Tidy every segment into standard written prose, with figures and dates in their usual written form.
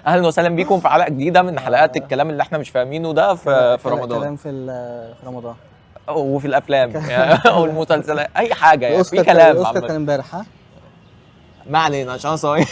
اهلا وسهلا بيكم في حلقه جديده من حلقات الكلام اللي احنا مش فاهمينه ده في رمضان. كلام في رمضان وفي الافلام او المسلسلات، اي حاجه يعني في الأوسكار كلام. الأوسكار كان امبارح. ها ما علينا عشان صايم.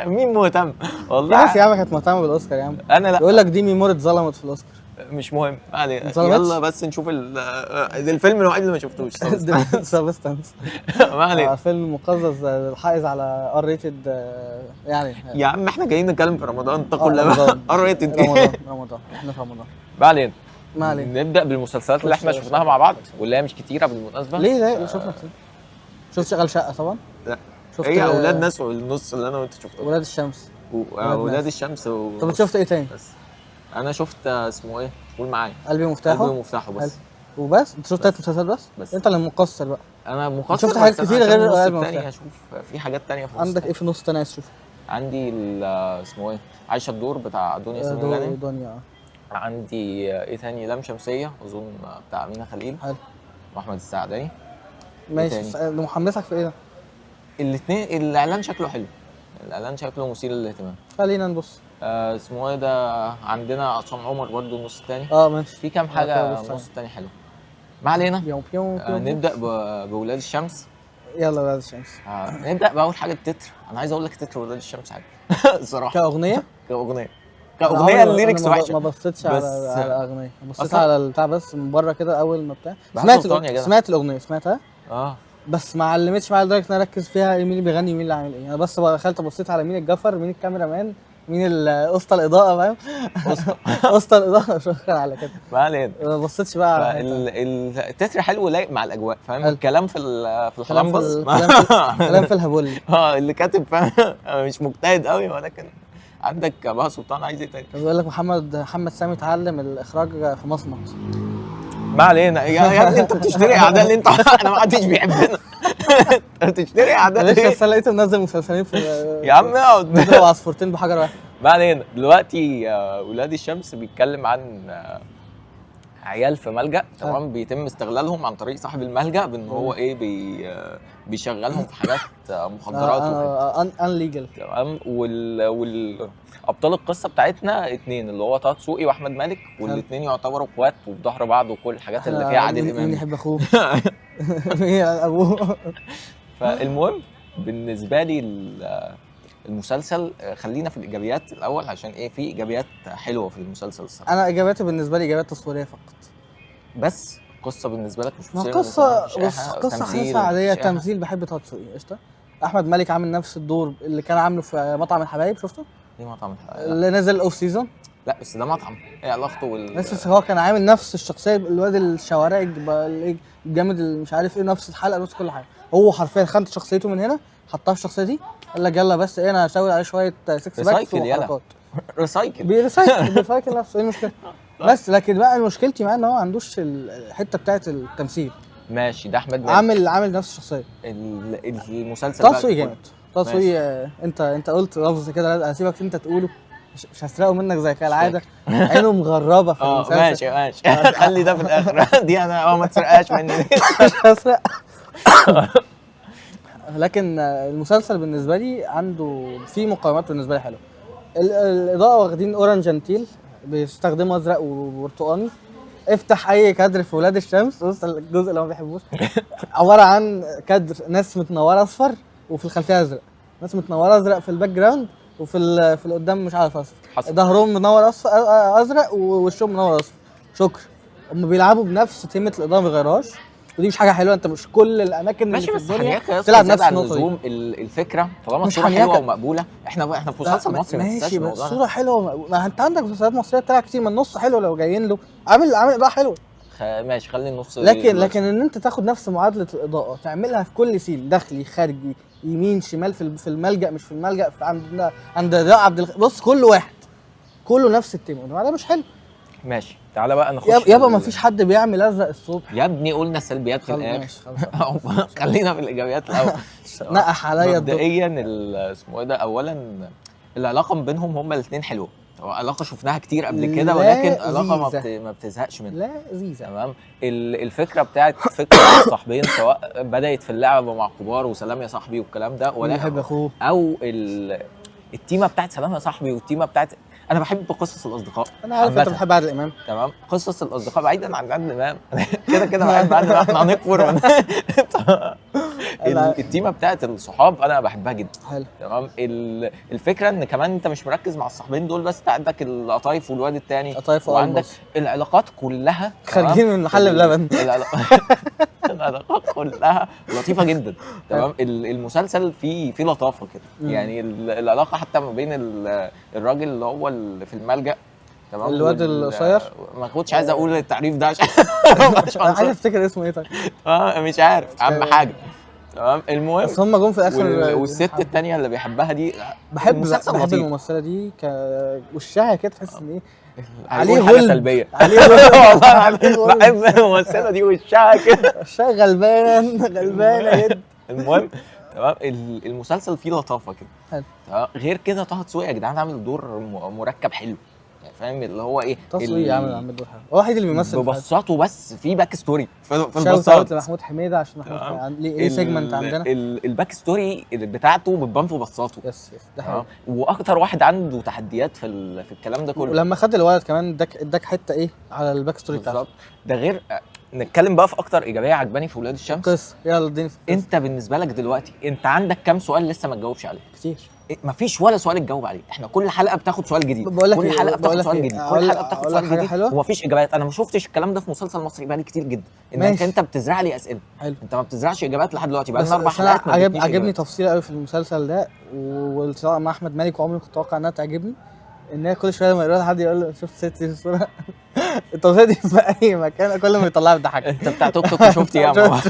مين مهتم في والله؟ ناس يا عم كانت مهتمه بالأوسكار يا عم. انا لا، يقول لك دي ميموري اتظلمت في الأوسكار. مش مهم، ما علينا. اتظلمت؟ يلا بس نشوف الفيلم الوحيد اللي ما شفتوش. سبستانس. ما علينا فيلم مقزز الحائز على ار ريتد يعني. يا عم، احنا جايين نتكلم في رمضان، انت رمضان. قريت رمضان احنا في رمضان. ما علينا. ما علينا. نبدا بالمسلسلات اللي احنا شفناها مع بعض، واللي هي مش كتيره بالمناسبه. ليه لا شفنا كتير. شفت شغال شقه طبعا. لا، شفت هي اولاد ناس والنص اللي انا وانت شفتهم. ولاد الشمس. اولاد الشمس طب شفت ايه تاني؟ بس انا شفت اسمه ايه؟ قول معايا. قلبي مفتاحه. قلبي مفتاحه بس. وبس انت شفت 3 مسلسلات بس؟ انت اللي مقصر بقى. انا مقصر. شفت حاجات كتير غير قلبي مفتاحه. اشوف في حاجات تانية في النص. عندك ايه في النص تاني عايز تشوفه؟ عندي اسمه ايه؟ عايشه الدور بتاع دنيا سمير غانم. دنيا. عندي ايه تاني؟ لام شمسيه اظن بتاع امينه خليل. حلو. واحمد السعداني. ماشي. محمسك في ايه ده؟ الاثنين. الاعلان شكله حلو، الاعلان شكله مثير للاهتمام. خلينا نبص. اسمه ايه ده؟ عندنا عصام عمر برضو النص الثاني. ماشي. في كام حاجه النص الثاني حلو. ما علينا. نبدا بولاد الشمس. يلا ولاد الشمس. نبدا باول حاجه التتر. انا عايز اقول لك تتر ولاد الشمس حاجه الصراحه. كاغنيه الليركس وحشه. ما بصيتش على اغنيه، بصيت أصلاً على البتاع بس من بره كده اول ما بتاع. سمعت الاغنيه سمعتها. بس ما علمتش معايا لدرجه ان انا اركز فيها مين اللي بيغني ومين اللي عامل ايه. انا بس دخلت بصيت على مين الجفر، مين الكاميرا مان، مين اسطى الاضاءه، فاهم؟ اسطى الاضاءه. شكرا على كده. ما علينا. ما بصيتش بقى على التتر حلو لايق مع الاجواء، فاهم؟ الكلام في الحلمبس. كلام في الهبول. اللي كاتب فاهم مش مجتهد قوي، ولكن عندك بقى سلطان. عايز ايه تاني؟ بيقول لك محمد سامي اتعلم الاخراج في مصمت. ما علينا يا ابني. انت بتشتري اعداء اللي انت احنا ما حدش بيحبنا. انت بتشتري اعداء ليه؟ لسه لقيته منزل مسلسلين في يا عم اقعد. بيضربوا عصفورتين بحجر واحد. ما علينا. دلوقتي ولاد الشمس بيتكلم عن عيال في ملجأ، تمام؟ بيتم استغلالهم عن طريق صاحب الملجأ بان هو ايه بيشغلهم في حاجات مخدرات وكده. انليجل. تمام. ابطال القصه بتاعتنا اتنين، اللي هو طه دسوقي واحمد مالك، والاتنين يعتبروا اخوات وفي ظهر بعض وكل الحاجات اللي فيها عادل امام. مين يحب اخوه؟ مين ابوه؟ فالمهم بالنسبه لي المسلسل، خلينا في الايجابيات الاول عشان ايه؟ في ايجابيات حلوه في المسلسل الصراحه. انا ايجابياته بالنسبه لي ايجابيات تصويريه فقط. بس القصه بالنسبه لك مش مثيره؟ قصه حاسه عاديه. تمثيل بحب طه دسوقي قشطه. احمد مالك عامل نفس الدور اللي كان عامله في مطعم الحبايب. شفته؟ ايه مطعم الحبايب؟ اللي نزل اوف سيزون. لا بس ده مطعم. ايه علاقته بس هو كان عامل نفس الشخصيه، الواد الشوارعي الجامد مش عارف ايه، نفس الحلقه نفس كل حاجه. هو حرفيا خد شخصيته من هنا حطها في الشخصيه دي، قال لك يلا بس ايه انا هشاور عليه شويه 6 باكس وحركات. بيريسايكل نفسه. ايه المشكله؟ بس لكن بقى مشكلتي معاه ان هو ما عندوش الحته بتاعه التمثيل. ماشي. ده احمد مالك عامل نفس الشخصيه. المسلسل تصوير جامد. تصوير. انت قلت لفظ كده هسيبك انت تقوله، مش هسرقه منك زي كالعاده. عينه مغربه في المسلسل. ماشي. خلي ده في الاخر. دي انا ما تسرقهاش مني. مش هسرق. لكن المسلسل بالنسبه لي عنده في مقاومات بالنسبه لي حلوه. الاضاءه واخدين اورنجانتيل، بيستخدموا ازرق وبرتقاني. افتح اي كادر في ولاد الشمس، بص الجزء اللي ما بيحبوش، عباره عن كادر ناس متنوره اصفر وفي الخلفيه ازرق، ناس متنوره ازرق في الباك جراوند، وفي في القدام مش عارف اصفر. ظهرهم منور ازرق ووشهم منور اصفر. شكرا. هم بيلعبوا بنفس تيمه الاضاءه ما بيغيروهاش، ودي مش حاجه حلوه. انت مش كل الاماكن اللي في الدنيا تلعب نفس النقطه دي. الفكره طالما الصوره حلوه ومقبوله. احنا في مسلسل مصري ماشي، بس الصوره حلوه ما انت عندك مسلسلات مصريه بتلعب كتير، ما النص حلو لو جايين له عامل اضاءه حلوه. ماشي خلي النص. لكن ان انت تاخد نفس معادله الاضاءه تعملها في كل سين، داخلي خارجي يمين شمال، في الملجأ مش في الملجأ، عند عبد بص كل واحد كله نفس التيمه، ده مش حلو. ماشي تعالى بقى نخش. يابا ما فيش حد بيعمل ازرق الصبح يا ابني. قلنا السلبيات في الاخر. خلينا في الايجابيات الاول. نقح عليا مبدئيا اسمه ايه ده؟ اولا العلاقه ما بينهم هما الاثنين حلوه. علاقه شفناها كتير قبل كده، ولكن علاقه ما بتزهقش منها. لذيذه. تمام. الفكره بتاعت فكره صاحبين، سواء بدات في اللعبه مع كبار وسلام يا صاحبي والكلام ده، ولا يحب اخوه، او التيمه بتاعت سلام يا صاحبي والتيمه بتاعت، انا بحب قصص الاصدقاء. انا عارف انت عامةً. بتحب عادل امام. تمام، قصص الاصدقاء بعيدا عن عادل امام كده كده بحب عادل امام، احنا هنكفر التيمه بتاعت الصحاب انا بحبها جدا. حلو. تمام، الفكره ان كمان انت مش مركز مع الصاحبين دول بس، انت عندك القطايف والواد التاني، قطايف وعندك وألماس. العلاقات كلها خارجين من محل بلبن. العلاقات كلها لطيفه جدا. تمام، المسلسل فيه لطافه كده، يعني العلاقه حتى ما بين الراجل اللي هو اللي في الملجأ، تمام، الواد القصير. ما كنتش عايز اقول التعريف ده عشان انا عايز افتكر اسمه ايه طيب. مش عارف اهم حاجه. تمام، المهم بس هم جم في الاخر. والست التانية اللي بيحبها دي بحب لطيف. الممثله دي وشها كده تحس ان ايه عليه حاجه سلبيه. عليه والله بحب الممثله دي وشها كده، وشها غلبانه جدا. المهم تمام، المسلسل فيه لطافه كده. حلو. تمام، غير كده طه دسوقي يا جدعان عامل دور مركب حلو، يعني فاهم اللي هو ايه، طه دسوقي عامل دور حلو، هو الوحيد اللي بيمثل ببساطه، بس في باك ستوري في البساط. البساط محمود حميده عشان ليه سيجمنت عندنا. الباك ستوري بتاعته بتبان في بساطه. يس ده حلو. واكتر واحد عنده تحديات في الكلام ده كله. ولما خد الولد كمان اداك حته ايه على الباك ستوري بتاعته. ده غير نتكلم بقى في اكتر ايجابيه عجباني في ولاد الشمس. قصه، يلا اديني. انت بالنسبه لك دلوقتي انت عندك كام سؤال لسه ما تجاوبش عليه؟ كتير. مفيش ولا سؤال تجاوب عليه، احنا كل حلقه بتاخد سؤال جديد، كل حلقه بتاخد سؤال جديد، كل حلقه بتاخد سؤال جديد، ومفيش اجابات. انا ما شفتش الكلام ده في مسلسل مصري بقالي كتير جدا، انك انت بتزرع لي اسئله. حلو. انت ما بتزرعش اجابات لحد دلوقتي، بقى لنا 4 حلقات. حلقات. عجبني تفصيله قوي في المسلسل ده، والصراحه مع احمد مالك وعمري كنت اتوقع انها تعجبني، ان هي كل شويه لما يقول حد يقول له شفت ست في الصوره التوصيل دي في اي مكان كل ما يطلعها بيضحك. انت بتاع توك توك شفت ايه يا ماما؟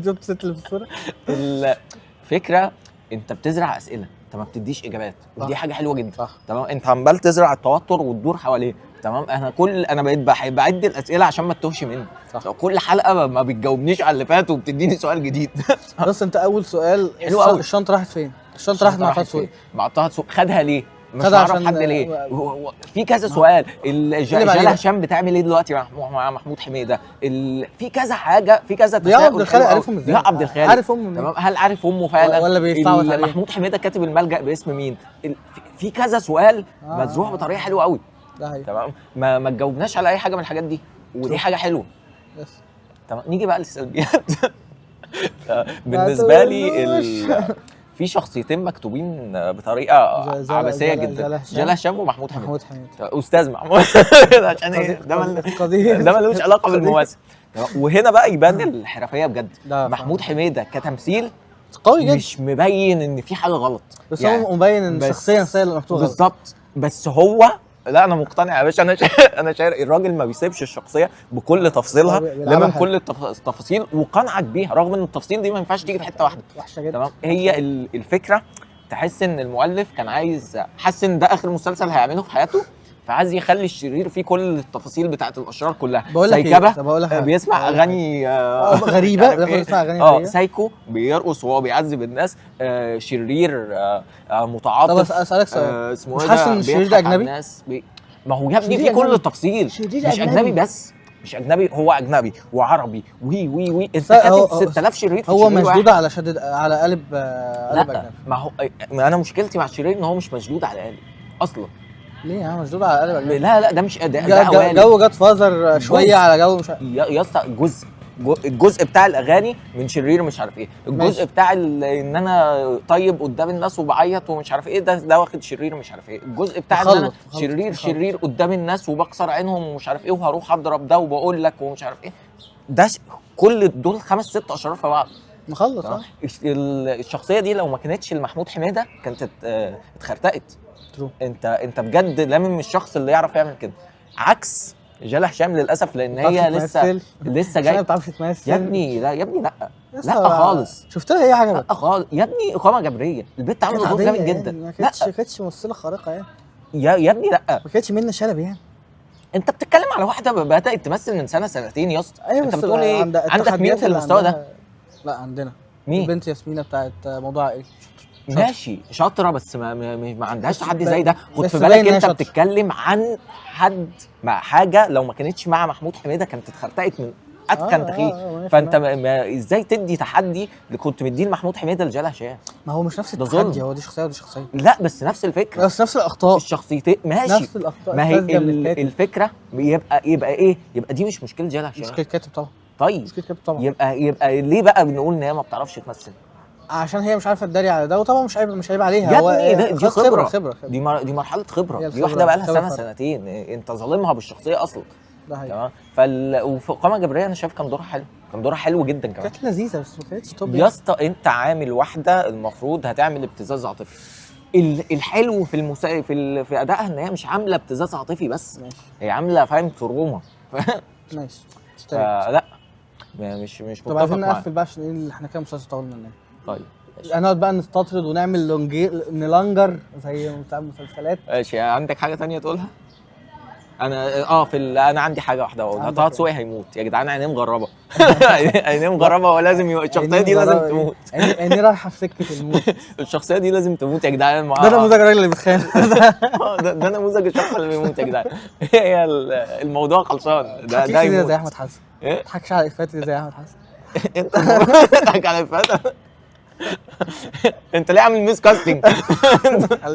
شفت ست اللي في الصوره. الفكره انت بتزرع اسئله، انت ما بتديش اجابات، ودي حاجه حلوه جدا. صح. تمام، انت عمال تزرع التوتر وتدور حواليه. تمام، انا بقيت بعد الاسئله عشان ما تتوهش مني. لو كل حلقه ما بتجاوبنيش على اللي فات وبتديني سؤال جديد. بص انت اول سؤال، الشنطه راحت فين؟ الشنطه راحت مع طه دسوقي. مع طه دسوقي خدها ليه؟ مش عارف حد ليه. في كذا سؤال. جلال هشام بتعمل ايه دلوقتي مع محمود حميده؟ في كذا حاجه، في كذا تساؤل. عبد الخالق عارفهم ازاي؟ عبد الخالق عارف امه. تمام، هل عارف امه فعلا ولا بيستعوض عليه؟ محمود حميده كاتب الملجأ باسم مين؟ في كذا سؤال مزروع بطريقه حلوه قوي. تمام، ما تجاوبناش على اي حاجه من الحاجات دي، ودي حاجه حلوه. تمام، نيجي بقى للسلبيات. بالنسبه لي في شخصيتين مكتوبين بطريقه عبثيه جدا، جلال هشام ومحمود حميد. استاذ محمود عشان ايه؟ ده ملوش علاقه بالممثل. وهنا بقى يبان الحرفيه بجد. محمود حميده كتمثيل قوي جدا، مش مبين ان في حاجه غلط بس يعني هو مبين ان الشخصيه نفسها اللي مكتوبه بالظبط. بس هو لا، انا مقتنع يا باشا. انا شايف الراجل ما بيسيبش الشخصيه بكل تفصيلها، لمن كل التفاصيل وقنعك بيها، رغم ان التفاصيل دي ما ينفعش تيجي في حته واحده. تمام، هي الفكره تحس ان المؤلف كان حاسس ان ده اخر مسلسل هيعمله في حياته، فعايز يخلي الشرير فيه كل التفاصيل بتاعه الاشرار كلها. سايكبه بيسمع اغاني غريبه، بيسمع اغاني غريبه. سايكو بيرقص وهو بيعذب الناس. شرير متعاطف. طب اسالك سؤال، اسمه مش حاسس ان الشرير ده اجنبي؟ ما هو يا ابني في كل التفصيل، مش اجنبي بس، مش اجنبي، هو اجنبي وعربي وي انت كاتب 6000 شرير. هو مشدود على على قالب اجنبي. ما انا مشكلتي مع الشرير ان هو مش مشدود على قالب اصلا. ليه يا عم مشدود على قالب اجنبي؟ لا ده مش ده جو جاد فازر شويه على جو مش يا اسطى. الجزء بتاع الاغاني من شرير مش عارف ايه، الجزء بتاع ان انا طيب قدام الناس وبعيط ومش عارف ايه، ده واخد شرير مش عارف ايه. الجزء بتاع ان انا شرير قدام الناس وبكسر عينهم ومش عارف ايه، وهروح اضرب ده وبقول لك ومش عارف ايه. ده كل دول 5-6 اشرار في بعض. مخلص. الشخصيه دي لو ما كانتش لمحمود حميده كانت اتخرتقت. انت بجد لامم الشخص اللي يعرف يعمل كده، عكس جلال هشام للاسف، لان هي لسه جايه. ما بتعرفش تمثل يا ابني. لا خالص. شفت لها ايه حاجه؟ لا خالص يا ابني، اقامه جبريه. البنت عامله دور جامد جدا. ما كانتش ممثله خارقه يعني. يا ابني لا، ما كانتش منة شلبي يعني. انت بتتكلم على واحده بدات تمثل من سنتين يا اسطى. انت بتقول ايه؟ عندك مين في المستوى ده؟ لا عندنا مين؟ البنت ياسمينة بتاعت موضوع عائلي. ماشي شاطره، بس ما عندهاش تحدي زي ده. خد في بالك انت بتتكلم عن حد مع حاجه لو ما كانتش مع محمود حميده كانت اتخرتقت اتخن تخين. 100%. فانت ازاي تدي تحدي اللي كنت مديه لمحمود حميده لجلال هشام؟ ما هو مش نفس ده التحدي، ظلم. هو دي شخصيه ودي شخصيه، لا بس نفس الفكره، بس نفس الاخطاء، الشخصيتين ماشي. نفس الاخطاء. ما هي الساذجة من الكاتب. الفكره يبقى ايه؟ يبقى دي مش مشكله جلال هشام. مشكله كاتب طبعا، طيب مشكله كاتب طبعا. يبقى ليه بقى بنقول ان هي ما بتعرفش تمثل؟ عشان هي مش عارفه تداري على ده، وطبعا مش عيب عليها. يا هو ابني دي خلاص خبره. خبره. دي مرحله خبره، هي دي واحده الخبرة بقى لها بتساوي سنه فرق. سنتين، انت ظالمها بالشخصيه اصلا. ده حقيقي. تمام. وفي قامه جبريه انا شايف كان دورها حلو، كان دورها حلو جدا كمان. كانت لذيذه بس ما كانتش توب. يا اسطى انت عامل واحده المفروض هتعمل ابتزاز عاطفي. الحلو في ادائها ان هي مش عامله ابتزاز عاطفي بس، ماشي هي عامله فاهم تروما. ماشي. فلا مش طب متفق عايزين معاك. نقفل بقى عشان ايه، احنا كده مسلسل طول مننا. طيب هنقعد بقى نستطرد ونعمل نلانجر زي بتاع المسلسلات. ماشي، عندك حاجه تانية تقولها؟ انا انا عندي حاجه واحده اقولها. عندك طه ايه؟ دسوقي هيموت يا جدعان، عينيه مغربه. عينيه مغربه ولازم الشخصيه دي لازم تموت. عيني رايحه في سكه الموت. الشخصيه دي لازم تموت يا جدعان. ده نموذج الراجل اللي بيتخانق. ده نموذج الشخص اللي بيموت يا جدعان. هي الموضوع خلصان. ده حكيش يموت. زي احمد حسن. ايه؟ ما تضحكش على افاتي زي احمد حسن. انت بتضحك على الفتى. انت ليه عامل ميس كاستنج؟